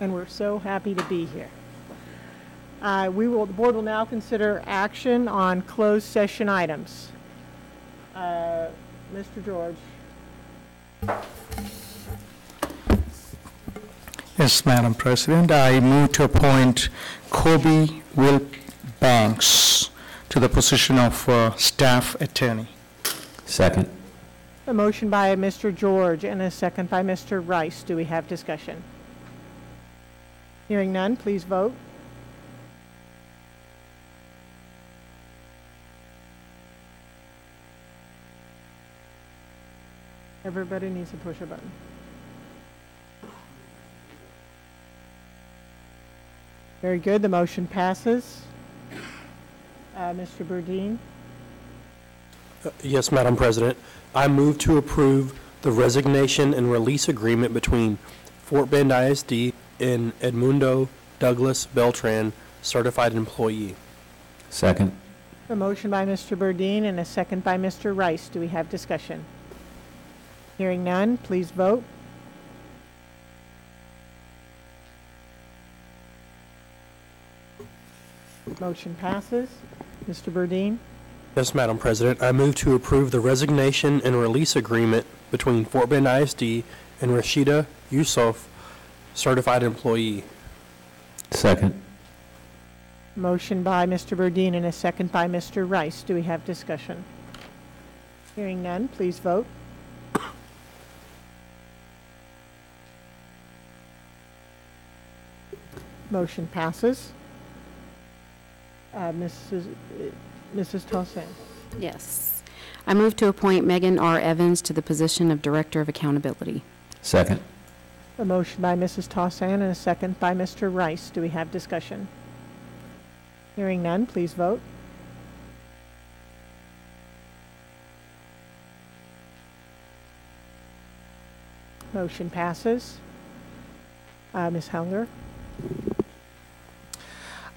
and we're so happy to be here. The board will now consider action on closed session items. Mr. George. Yes, Madam President. I move to appoint Kobe Wilbanks to the position of staff attorney. Second. A motion by Mr. George and a second by Mr. Rice. Do we have discussion? Hearing none, please vote. Everybody needs to push a button. Very good. The motion passes. Mr. Burdine. Yes, Madam President. I move to approve the resignation and release agreement between Fort Bend ISD and Edmundo Douglas Beltran, certified employee. Second. A motion by Mr. Burdine and a second by Mr. Rice. Do we have discussion? Hearing none, please vote. Motion passes. Mr. Burdine. Yes, Madam President. I move to approve the resignation and release agreement between Fort Bend ISD and Rashida Yusuf, certified employee. Second. Motion by Mr. Burdine and a second by Mr. Rice. Do we have discussion? Hearing none, please vote. Motion passes. Mrs. Toussaint. Yes. I move to appoint Megan R. Evans to the position of Director of Accountability. Second. A motion by Mrs. Toussaint and a second by Mr. Rice. Do we have discussion? Hearing none, please vote. Motion passes. Ms. Hellinger.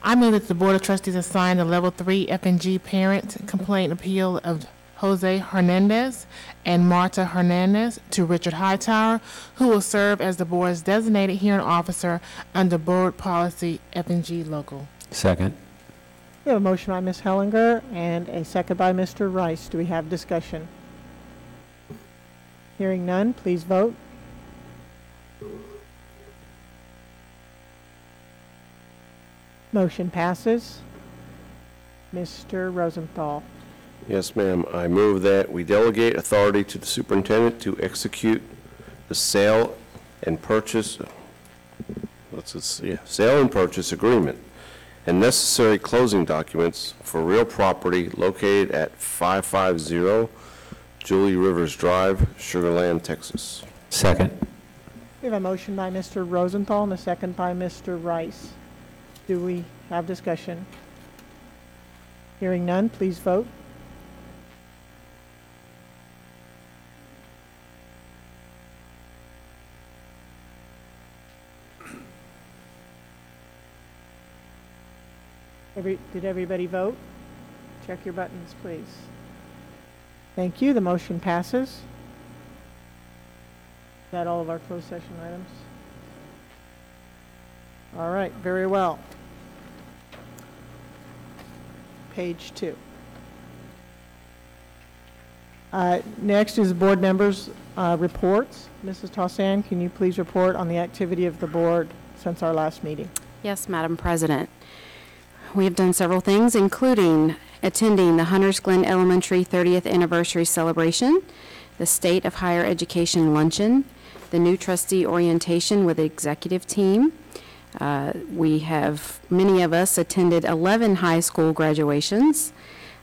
I move that the Board of Trustees assign the Level 3 F&G parent complaint appeal of Jose Hernandez and Marta Hernandez to Richard Hightower, who will serve as the Board's designated hearing officer under Board Policy F&G Local. Second. We have a motion by Ms. Hellinger and a second by Mr. Rice. Do we have discussion? Hearing none, please vote. Motion passes. Mr. Rosenthal. Yes, ma'am. I move that we delegate authority to the superintendent to execute the sale and purchase agreement and necessary closing documents for real property located at 550 Julie Rivers Drive, Sugar Land, Texas. Second. We have a motion by Mr. Rosenthal and a second by Mr. Rice. Do we have discussion? Hearing none, please vote. Did everybody vote? Check your buttons, please. Thank you. The motion passes. Is that all of our closed session items? All right, very well. Page 2. Next is board members' reports. Mrs. Toussaint, can you please report on the activity of the board since our last meeting? Yes, Madam President. We have done several things, including attending the Hunters Glen Elementary 30th Anniversary Celebration, the State of Higher Education Luncheon, the new trustee orientation with the executive team. Many of us attended 11 high school graduations.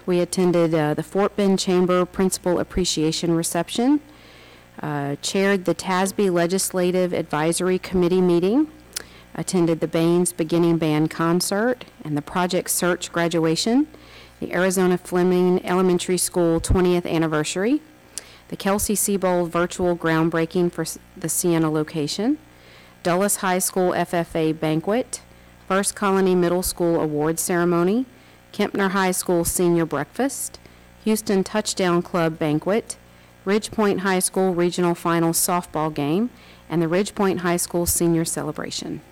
We attended the Fort Bend Chamber Principal Appreciation Reception, chaired the TASB Legislative Advisory Committee meeting, attended the Baines Beginning Band concert and the Project Search graduation, the Arizona Fleming Elementary School 20th anniversary, the Kelsey Seabold virtual groundbreaking for the Sienna location, Dulles High School FFA banquet, First Colony Middle School award ceremony, Kempner High School senior breakfast, Houston Touchdown Club banquet, Ridgepoint High School regional finals softball game, and the Ridgepoint High School senior celebration.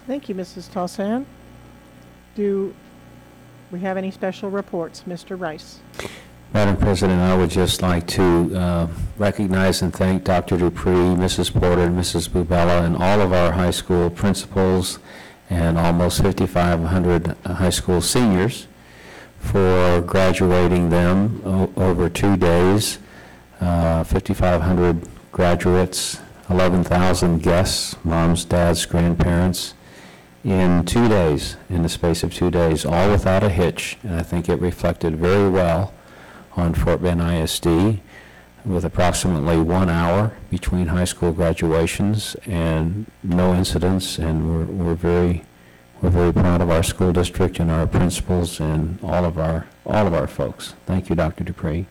Thank you, Mrs. Tolsan. Do we have any special reports? Mr. Rice. Madam President, I would just like to recognize and thank Dr. Dupree, Mrs. Porter, Mrs. Bubella, and all of our high school principals and almost 5,500 high school seniors for graduating them over 2 days. 5,500 graduates, 11,000 guests, moms, dads, grandparents, in 2 days, in the space of 2 days, all without a hitch. And I think it reflected very well on Fort Bend ISD, with approximately 1 hour between high school graduations and no incidents. And we're very proud of our school district and our principals and all of our folks. Thank you, Dr. Dupree.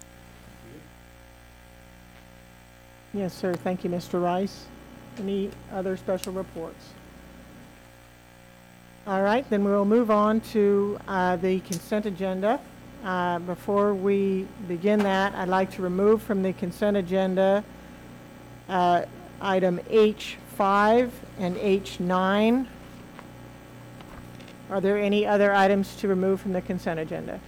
Yes, sir. Thank you, Mr. Rice. Any other special reports? All right, then we'll move on to the consent agenda. Before we begin that, I'd like to remove from the consent agenda item H5 and H9. Are there any other items to remove from the consent agenda?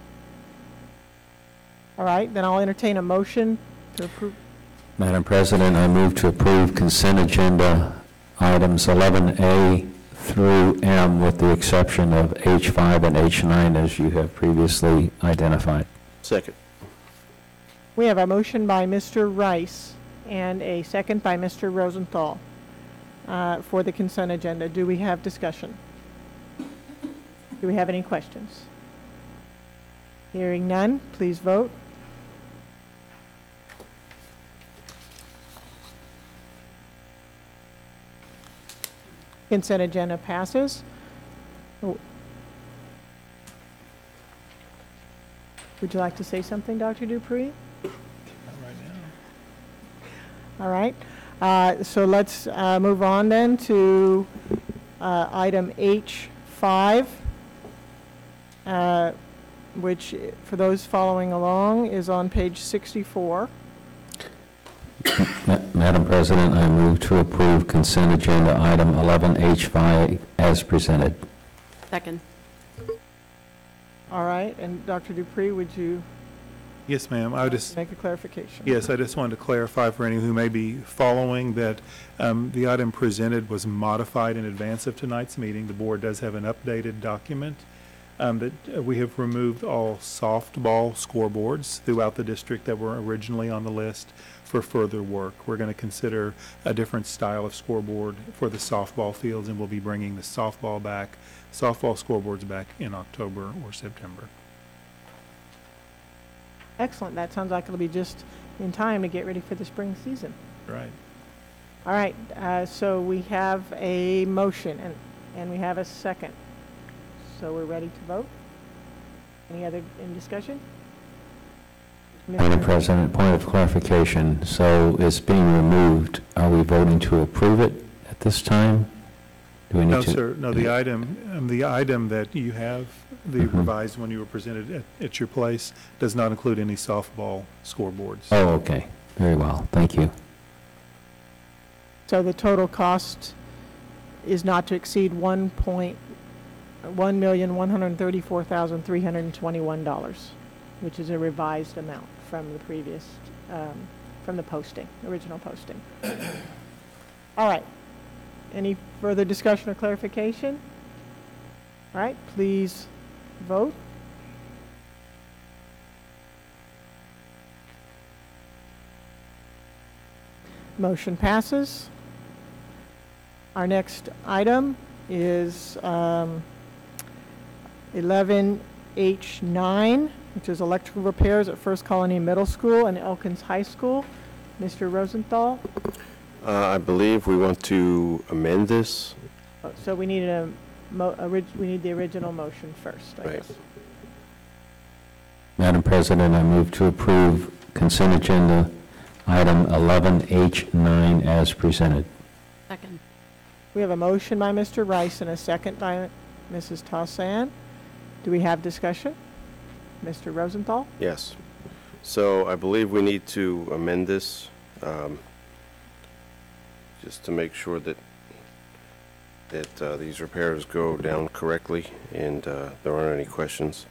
All right, then I'll entertain a motion to approve. Madam President, I move to approve consent agenda items 11A through M with the exception of H5 and H9 as you have previously identified. Second. We have a motion by Mr. Rice and a second by Mr. Rosenthal for the consent agenda. Do we have discussion? Do we have any questions? Hearing none, please vote. Consent agenda passes. Oh. Would you like to say something, Dr. Dupree? Not right now. All right. So let's move on then to item H5, which, for those following along, is on page 64. Madam President, I move to approve consent agenda item 11H5 as presented. Second. All right, and Dr. Dupree, would you Yes, ma'am. I would just, make a clarification? yes, I just wanted to clarify for anyone who may be following that the item presented was modified in advance of tonight's meeting. The board does have an updated document that we have removed all softball scoreboards throughout the district that were originally on the list for further work. We're going to consider a different style of scoreboard for the softball fields, and we'll be bringing the softball scoreboards back in October or September. Excellent. That sounds like it'll be just in time to get ready for the spring season. Right. All right, so we have a motion and we have a second. So we're ready to vote? Any other in discussion? Madam President, point of clarification. So it's being removed. Are we voting to approve it at this time? Do we need No, to? sir. No, the item that you have, the revised one you were presented at your place, does not include any softball scoreboards. Oh, okay. Very well. Thank you. So the total cost is not to exceed $1,134,321, which is a revised amount from the previous, from the posting, original posting. All right. Any further discussion or clarification? All right, please vote. Motion passes. Our next item is 11H9, which is electrical repairs at First Colony Middle School and Elkins High School. Mr. Rosenthal? I believe we want to amend this. So we need we need the original motion first, I Right. guess. Madam President, I move to approve consent agenda item 11H9 as presented. Second. We have a motion by Mr. Rice and a second by Mrs. Tolsan. Do we have discussion? Mr. Rosenthal? Yes. So I believe we need to amend this, just to make sure that that these repairs go down correctly and there aren't any questions.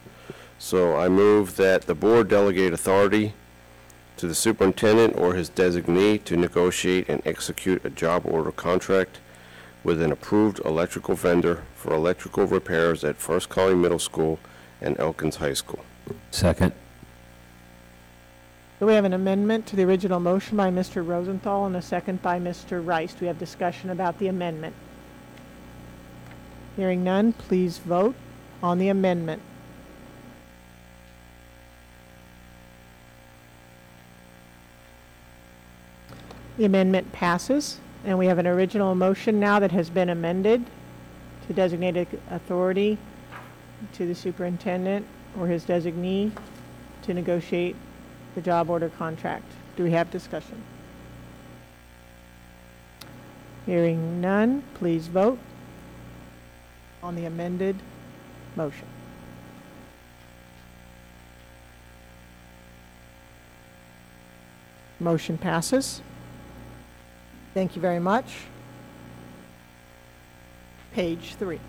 So I move that the board delegate authority to the superintendent or his designee to negotiate and execute a job order contract with an approved electrical vendor for electrical repairs at First Colony Middle School and Elkins High School. Second. Do we have an amendment to the original motion by Mr. Rosenthal and a second by Mr. Rice? Do we have discussion about the amendment? Hearing none, please vote on the amendment. The amendment passes, and we have an original motion now that has been amended to designate authority to the superintendent or his designee to negotiate the job order contract. Do we have discussion? Hearing none, please vote on the amended motion. Motion passes. Thank you very much. Page 3.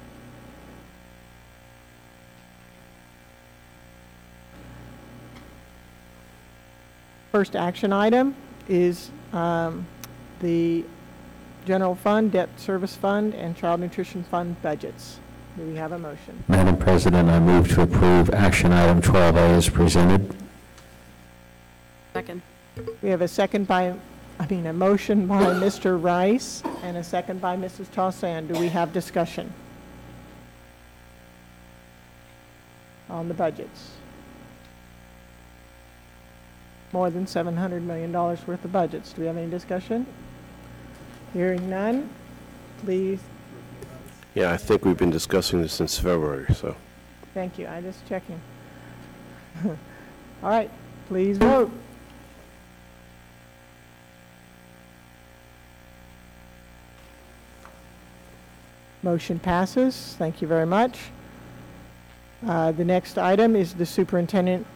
First action item is the general fund, debt service fund, and child nutrition fund budgets. Do we have a motion? Madam President, I move to approve action item 12A as presented. Second. We have a motion by Mr. Rice and a second by Mrs. Tossan. Do we have discussion on the budgets? More than $700 million worth of budgets. Do we have any discussion? Hearing none, please. Yeah, I think we've been discussing this since February, so. Thank you. I'm just checking. All right, please vote. Motion passes. Thank you very much. The next item is the superintendent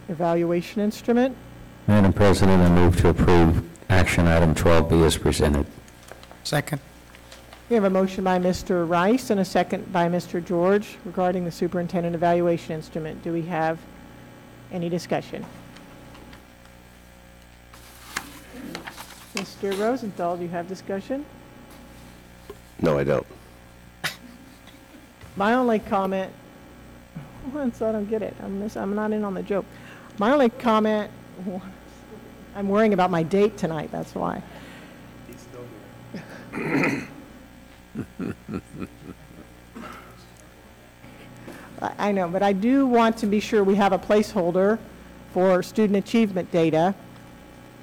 evaluation instrument. Madam President, I move to approve action item 12B as presented. Second. We have a motion by Mr. Rice and a second by Mr. George regarding the superintendent evaluation instrument. Do we have any discussion? Mr. Rosenthal, do you have discussion? No, I don't. My only comment, so I don't get it. I'm not in on the joke. My only comment, I'm worrying about my date tonight, that's why. He's still here. I know, but I do want to be sure we have a placeholder for student achievement data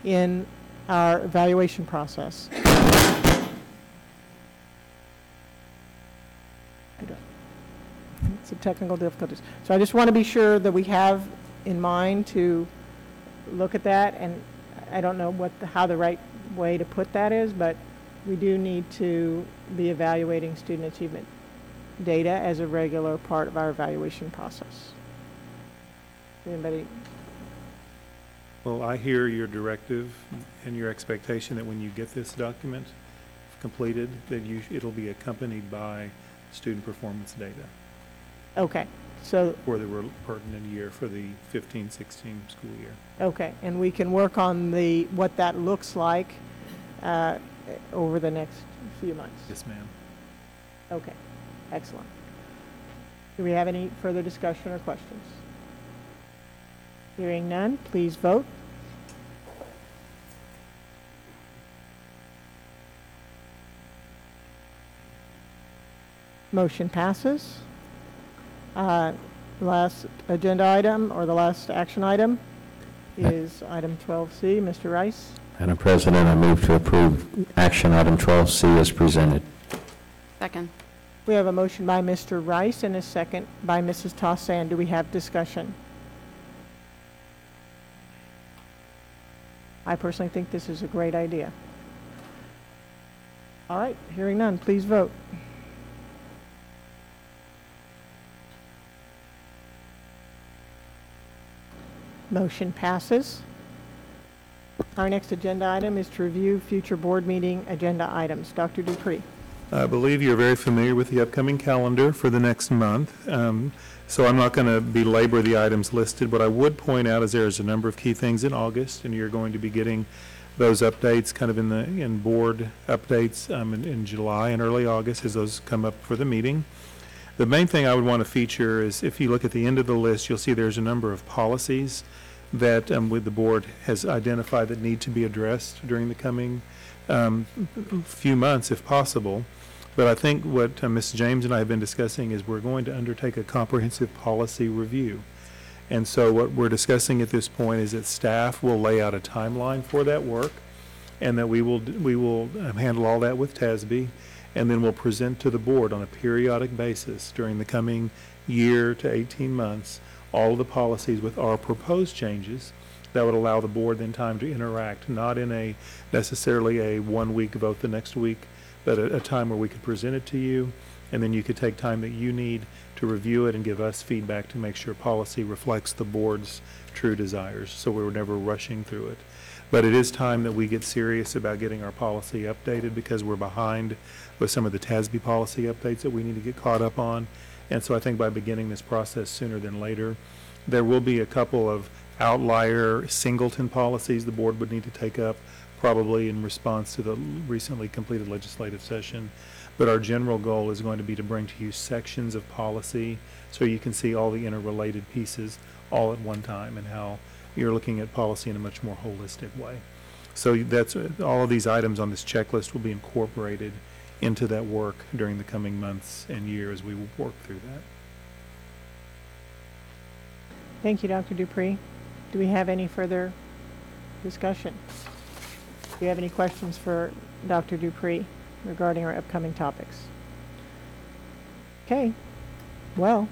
in our evaluation process. Some technical difficulties. So I just want to be sure that we have in mind to look at that, and I don't know how the right way to put that is, but we do need to be evaluating student achievement data as a regular part of our evaluation process. Anybody? Well, I hear your directive and your expectation that when you get this document completed, that it'll be accompanied by student performance data Okay, so, for the pertinent year for the 15-16 school year. okay, and we can work on what that looks like over the next few months. Yes, ma'am. Okay, excellent. Do we have any further discussion or questions? Hearing none, please vote. Motion passes. Last agenda item, or the last action item, is item 12C. Mr. Rice? Madam President, I move to approve action item 12C as presented. Second. We have a motion by Mr. Rice and a second by Mrs. Tossan. Do we have discussion? I personally think this is a great idea. All right, hearing none, please vote. Motion passes. Our next agenda item is to review future board meeting agenda items. Dr. Dupree. I believe you're very familiar with the upcoming calendar for the next month, so I'm not going to belabor the items listed. What I would point out is there's a number of key things in August, and you're going to be getting those updates kind of in board updates in July and early August as those come up for the meeting. The main thing I would want to feature is if you look at the end of the list, you'll see there's a number of policies that with the board has identified that need to be addressed during the coming few months if possible. But I think what Ms. James and I have been discussing is we're going to undertake a comprehensive policy review. And so what we're discussing at this point is that staff will lay out a timeline for that work, and that we will handle all that with TASB, and then we'll present to the board on a periodic basis during the coming year to 18 months all of the policies with our proposed changes that would allow the board then time to interact, not in a necessarily a 1 week vote the next week, but a time where we could present it to you, and then you could take time that you need to review it and give us feedback to make sure policy reflects the board's true desires, so we're never rushing through it. But it is time that we get serious about getting our policy updated because we're behind with some of the TASB policy updates that we need to get caught up on. And so I think by beginning this process sooner than later, there will be a couple of outlier singleton policies the board would need to take up, probably in response to the recently completed legislative session. But our general goal is going to be to bring to you sections of policy so you can see all the interrelated pieces all at one time and how you're looking at policy in a much more holistic way. So that's all of these items on this checklist will be incorporated into that work during the coming months and year as we work through that. Thank you, Dr. Dupree. Do we have any further discussion? Do you have any questions for Dr. Dupree regarding our upcoming topics? Okay, well,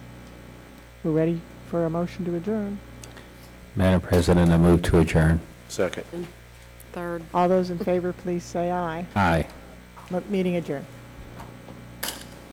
we're ready for a motion to adjourn. Madam President, I move to adjourn. Second. Third. All those in favor, please say aye. Aye. Meeting adjourned.